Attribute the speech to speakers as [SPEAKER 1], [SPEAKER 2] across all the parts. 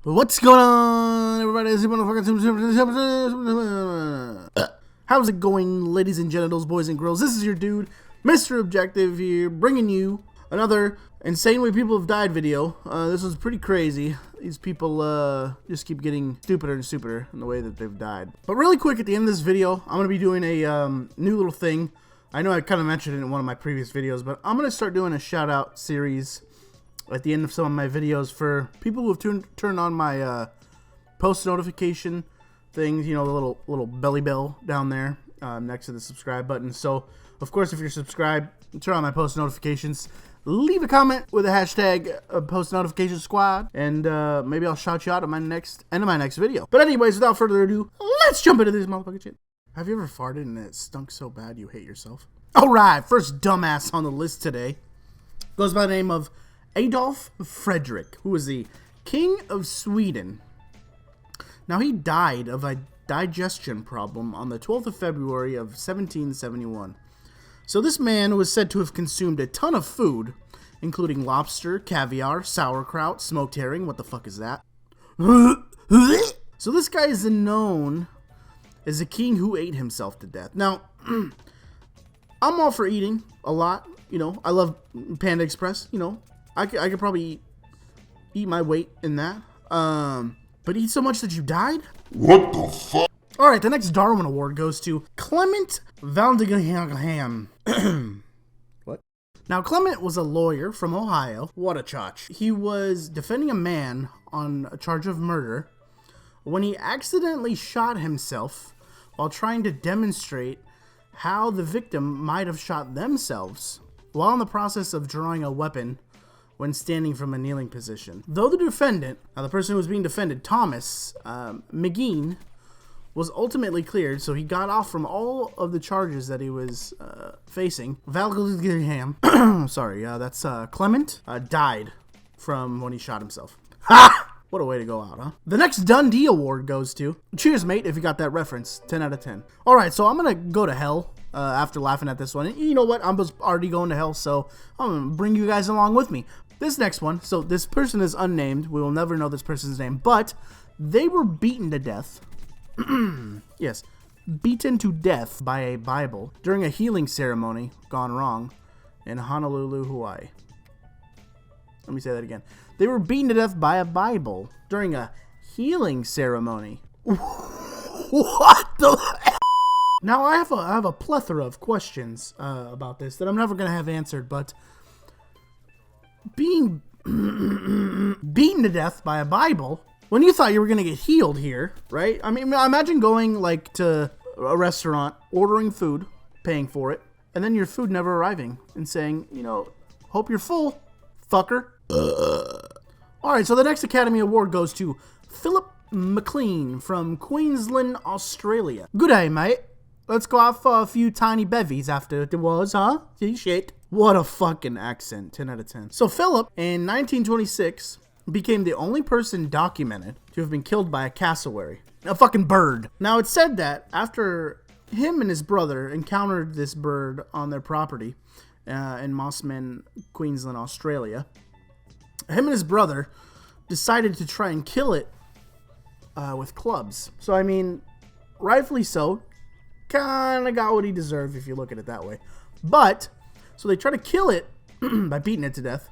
[SPEAKER 1] What's going on, everybody? How's it going, ladies and genitals, boys and girls? This is your dude, Mr.OBJective here, bringing you another insane way people have died video. This was pretty crazy. These people just keep getting stupider and stupider in the way that they've died. But really quick, at the end of this video, I'm going to be doing a new little thing. I know I kind of mentioned it in one of my previous videos, but I'm going to start doing a shout-out series at the end of some of my videos for people who have turned on my post notification things, you know, the little belly bell down there next to the subscribe button. So, of course, if you're subscribed, turn on my post notifications. Leave a comment with the hashtag post notification squad, and maybe I'll shout you out at my next video. But anyways, without further ado, let's jump into this motherfucking shit. Have you ever farted and it stunk so bad you hate yourself? All right, first dumbass on the list today goes by the name of Adolf Fredrik, who was the King of Sweden. Now, he died of a digestion problem on the 12th of February of 1771. So this man was said to have consumed a ton of food, including lobster, caviar, sauerkraut, smoked herring. What the fuck is that? So this guy is known as a king who ate himself to death. Now, I'm all for eating a lot. You know, I love Panda Express, you know. I could probably eat my weight in that. But eat so much that you died?
[SPEAKER 2] What the fuck?
[SPEAKER 1] Alright, the next Darwin Award goes to Clement Vallandigham. What? Now, Clement was a lawyer from Ohio. What a chotch. He was defending a man on a charge of murder when he accidentally shot himself while trying to demonstrate how the victim might have shot themselves while in the process of drawing a weapon when standing from a kneeling position. Though the defendant, the person who was being defended, Thomas McGee, was ultimately cleared, so he got off from all of the charges that he was facing. Vallandigham, sorry, that's Clement, died from when he shot himself. Ha! What a way to go out, huh? The next Dundee Award goes to, cheers, mate, if you got that reference. 10 out of 10. All right, so I'm going to go to hell after laughing at this one. And you know what? I'm just already going to hell, so I'm going to bring you guys along with me. This next one, so this person is unnamed. We will never know this person's name, but they were beaten to death. Yes, beaten to death by a Bible during a healing ceremony gone wrong in Honolulu, Hawaii. Let me say that again. They were beaten to death by a Bible during a healing ceremony. What the hell? Now, I have a plethora of questions about this that I'm never going to have answered, but being beaten to death by a Bible when you thought you were going to get healed here, right? I mean, imagine going like to a restaurant, ordering food, paying for it, and then your food never arriving and saying, you know, hope you're full, fucker. All right, so the next Academy Award goes to Philip McLean from Queensland, Australia. Good day, mate. Let's go out for a few tiny bevies after the wars, huh? See, shit. What a fucking accent. 10 out of 10. So Philip, in 1926, became the only person documented to have been killed by a cassowary. A fucking bird. Now, it's said that after him and his brother encountered this bird on their property in Mossman, Queensland, Australia, him and his brother decided to try and kill it with clubs. So, I mean, rightfully so. Kind of got what he deserved if you look at it that way. But, so they tried to kill it by beating it to death.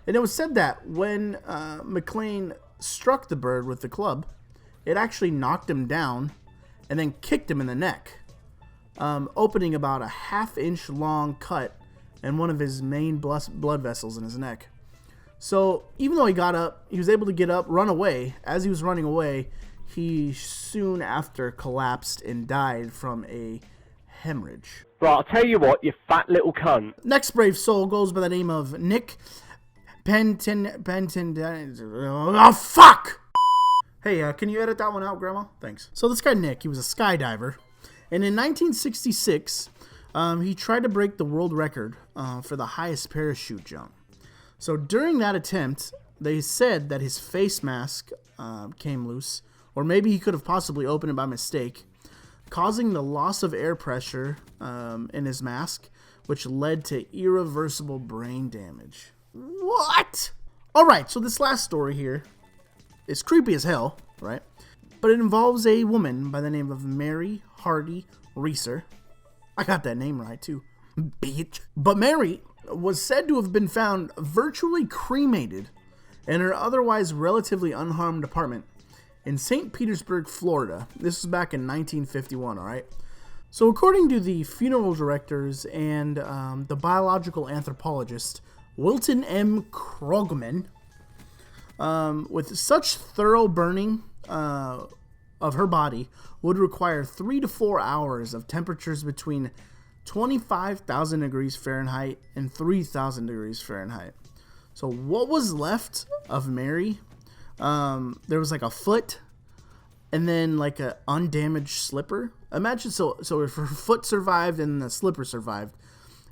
[SPEAKER 1] And it was said that when McLean struck the bird with the club, it actually knocked him down and then kicked him in the neck, opening about a half-inch long cut in one of his main blood vessels in his neck. So even though he got up, he was able to get up, run away. As he was running away, he soon after collapsed and died from a hemorrhage.
[SPEAKER 3] Right, I'll tell you what, you fat little cunt.
[SPEAKER 1] Next brave soul goes by the name of Nick Penton. Oh, fuck! Hey, can you edit that one out, Grandma? Thanks. So this guy Nick, he was a skydiver. And in 1966, he tried to break the world record for the highest parachute jump. So during that attempt, they said that his face mask came loose, or maybe he could have possibly opened it by mistake, causing the loss of air pressure in his mask, which led to irreversible brain damage. What? Alright, so this last story here is creepy as hell, right? But it involves a woman by the name of Mary Hardy Reeser. I got that name right too, bitch. But Mary was said to have been found virtually cremated in her otherwise relatively unharmed apartment in St. Petersburg, Florida. This was back in 1951, all right? So according to the funeral directors and the biological anthropologist, Wilton M. Krogman, with such thorough burning of her body would require 3 to 4 hours of temperatures between 25,000 degrees Fahrenheit and 3,000 degrees Fahrenheit. So what was left of Mary? There was like a foot and then like a undamaged slipper. Imagine, so if her foot survived and the slipper survived,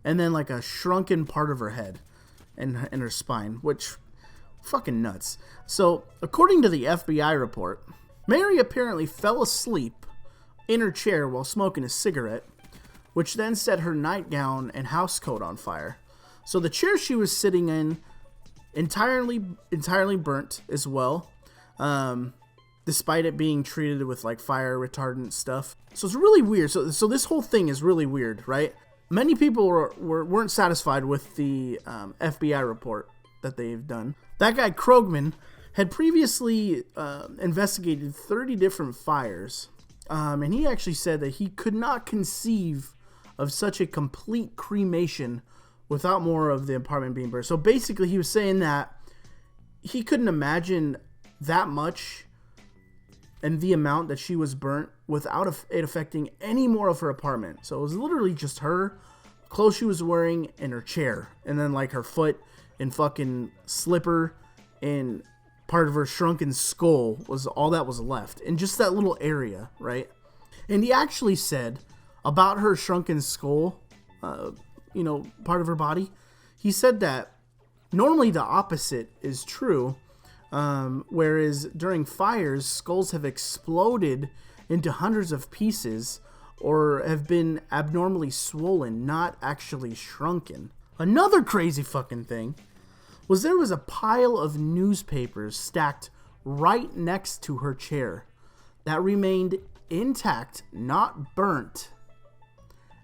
[SPEAKER 1] and then like a shrunken part of her head and her spine, which fucking nuts. So according to the FBI report, Mary apparently fell asleep in her chair while smoking a cigarette, which then set her nightgown and housecoat on fire. So the chair she was sitting in entirely burnt as well, despite it being treated with like fire retardant stuff. So it's really weird. So this whole thing is really weird, right? Many people weren't satisfied with the FBI report that they've done. That guy Krogman had previously investigated 30 different fires, and he actually said that he could not conceive of such a complete cremation without more of the apartment being burned. So basically he was saying that he couldn't imagine that much and the amount that she was burnt without it affecting any more of her apartment. So it was literally just her, clothes she was wearing, and her chair, and then like her foot and fucking slipper and part of her shrunken skull was all that was left in just that little area, right? And he actually said about her shrunken skull, part of her body, he said that normally the opposite is true, whereas during fires, skulls have exploded into hundreds of pieces or have been abnormally swollen, not actually shrunken. Another crazy fucking thing was there was a pile of newspapers stacked right next to her chair that remained intact, not burnt.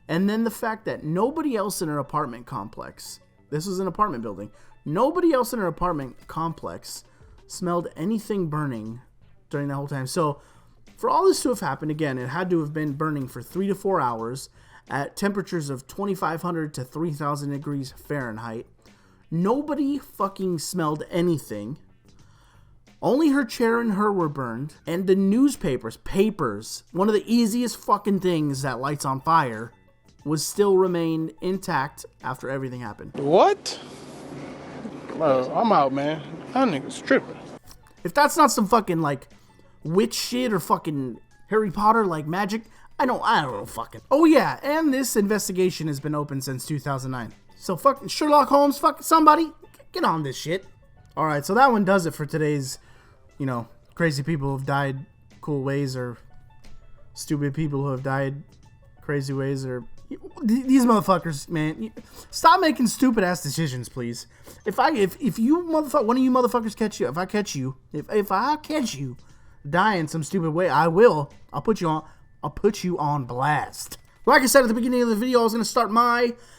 [SPEAKER 1] And then the fact that nobody else in her apartment complex, this was an apartment building, nobody else in her apartment complex smelled anything burning during the whole time. So for all this to have happened, again, it had to have been burning for 3 to 4 hours at temperatures of 2,500 to 3,000 degrees Fahrenheit. Nobody fucking smelled anything. Only her chair and her were burned. And the papers, one of the easiest fucking things that lights on fire, was still remained intact after everything happened.
[SPEAKER 2] What? I'm out, man. That nigga's tripping.
[SPEAKER 1] If that's not some fucking like witch shit or fucking Harry Potter like magic, I don't know fucking. Oh yeah, and this investigation has been open since 2009. So fucking Sherlock Holmes, fucking somebody, get on this shit. All right, so that one does it for today's, crazy people who have died cool ways, or stupid people who have died crazy ways, or these motherfuckers, man. Stop making stupid ass decisions, please. If you motherfucker, one of you motherfuckers catch you, if I catch you dying some stupid way, I'll put you on blast. Like I said at the beginning of the video, I was gonna start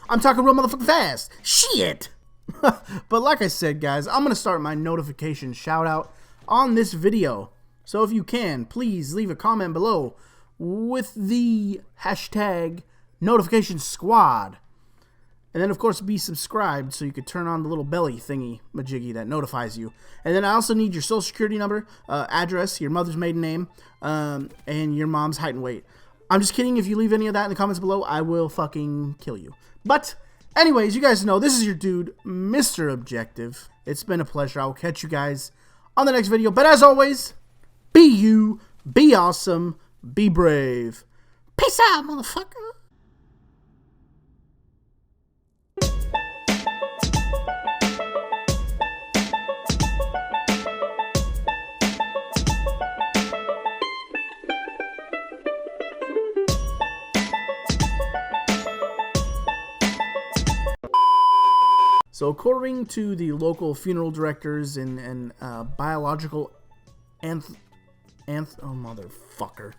[SPEAKER 1] I'm talking real motherfucking fast. Shit. But like I said, guys, I'm gonna start my notification shout out on this video. So if you can, please leave a comment below with the hashtag notification squad. And then of course be subscribed so you could turn on the little belly thingy majiggy that notifies you. And then I also need your social security number, address, your mother's maiden name, and your mom's height and weight. I'm just kidding. If you leave any of that in the comments below, I will fucking kill you. But anyways, you guys know this is your dude, Mr. Objective. It's been a pleasure. I will catch you guys on the next video. But as always, be you, be awesome, be brave. Peace out, motherfucker. So according to the local funeral directors and biological Oh, motherfucker.